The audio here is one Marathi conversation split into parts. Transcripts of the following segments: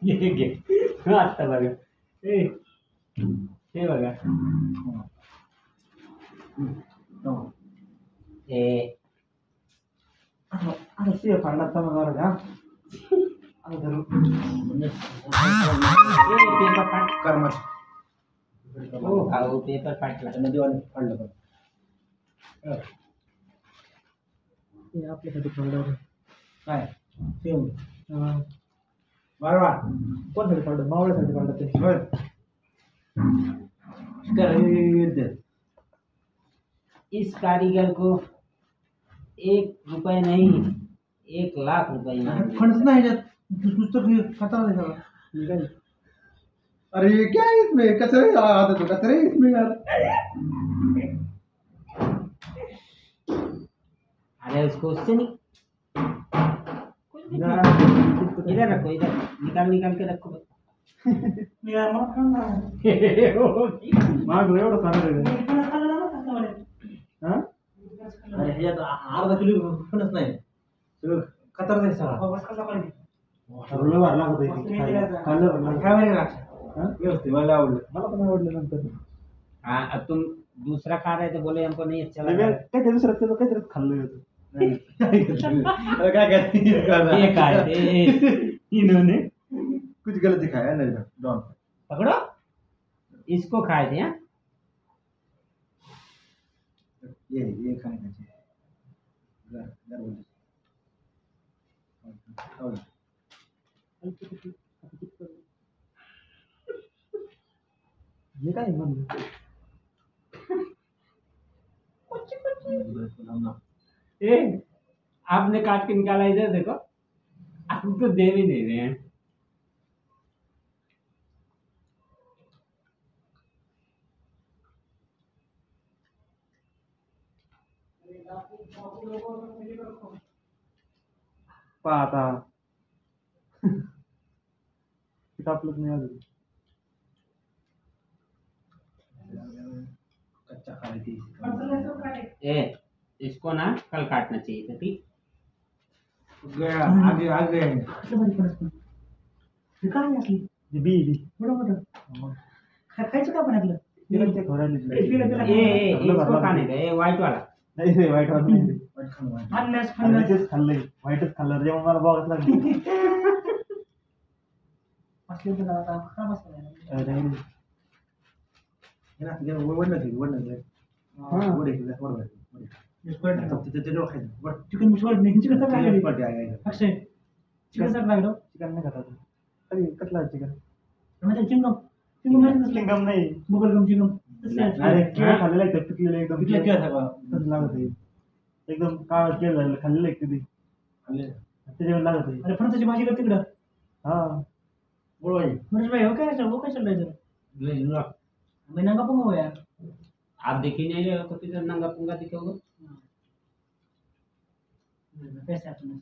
ये घे आता बघा हे बघा आता ते फाडला तर मग बरं का आता धरू पेपर फाट कर्मच हो खाऊ पेपर फाटला नदीवाला फाडलं पण ते आपल्यासाठी फाडलं काय सेम बरोबर कोणासाठी फाडलं मावळ्यासाठी फाडलं ते इस कारीगर को 1 रुपए नहीं 1 लाख रुपए मांगे। फंड्स नाही ह्याच्यात पुस्तक खतरा नाही सगळं निघाली अरे क्या है इसमें कचरे आते तो कचरे इसमें यार अरे उसको उससे नहीं इधर रखो इधर निकाल के रखो यार मग माग एवढं सारं हा अरे ह्याच्यात अर्धा किलो फणस नाही सगळं कचरा नाही सगळा सगळं भरला होता खाल्लं व्यवस्थित मला आवडलं मला पण आवडलं नंतर हाँ अब तुम दूसरा खा रहे थे बोले हमको नहीं अच्छा लगा काय दुसरं ते काहीतरी खाल्लं होतं क्या ये खाए थे इन्होंने कुछ गलत दिखाया नहीं डॉन पकड़ो इसको खाए थे हाँ ये खाने का चाहिए घर बोल ये काय म्हणलं ए आपने काट के निकाला इधर देखो आप तो दे भी नहीं रहे हैं पाहता कापलंच नाही अजून कच्चा खायची ए इसको ना कल काटना चाहिए था ठीक गया आगे काय असली बी बरोबर खायचं का पण आपलं ये इसको खाने का ये व्हाइट वाला नाही रे वाईट वाटत नाही खाल्लंच खाल्लंय वाईटच खाल्लं जेव्हा मला बघत लागली चिकन नाही खाता कधी कसला चिकन चिंगम नाही बुबलगम चिंगम अरे केळ खाल्लेलं आहे पिकलेलं एकदम तसं लागत आहे एकदम काळ केळ झालेलं खाल्लेलं आहे कधी त्याच्यावर लागत आहे अरे फणसाची भाजी का तिकडं हा मनोज भाई हो काय चल रहा है मैं नंगा पंगा हो यार आप देखी नहीं रहे हो तो किधर नंगा पुंगा दिखोगे पैसे आपने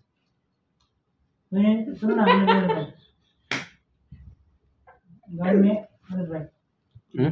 मैं सुन ना गाड़ी में मनोज भाई